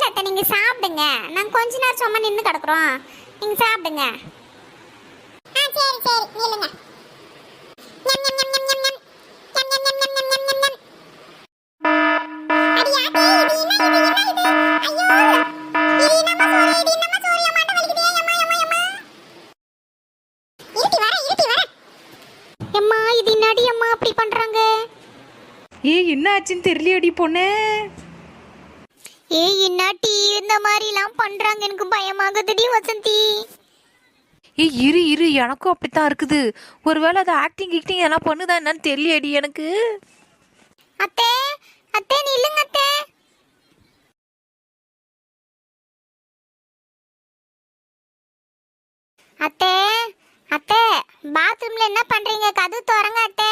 அத்தை நீங்க சாப்பிடுங்க. நான் கொஞ்ச நேரம் சும்மா நின்று கிடக்குறோம். நீங்க சாப்பிடுங்க. சரி சரி நில்லுங்க. ஞம் ஞம் ஞம் ஞம் ஞம் ஞம். ஞம் ஞம் ஞம் ஞம் ஞம் ஞம் ஞம். அடி ஆத்தி இது என்ன இது? ஐயோ இது என்னம்மா சோறு மாட்ட வலிக்குதே அம்மா அம்மா அம்மா. இருட்டி வர. அம்மா இது என்னடி அம்மா அப்படி பண்றாங்க? ஏய் என்ன ஆச்சுன்னு தெரியலையடி பொண்ணு. ஏய் என்னாட்டி இந்த மாதிரிலாம் பண்றாங்க, எனக்கு பயமாகுதுடி வசந்தி. ஏய் இரு இரு, எனக்கும் அப்படித்தான் இருக்குது. ஒருவேளை அது ஆக்டிங் எல்லாம் பண்ணுதா என்னன்னு தெரியலையடி எனக்கு. அத்தை அத்தை நில்லுங்க அத்தை. அத்தை அத்தை பாத்ரூம்ல என்ன பண்றீங்க? கதவு திறங்க அத்தை.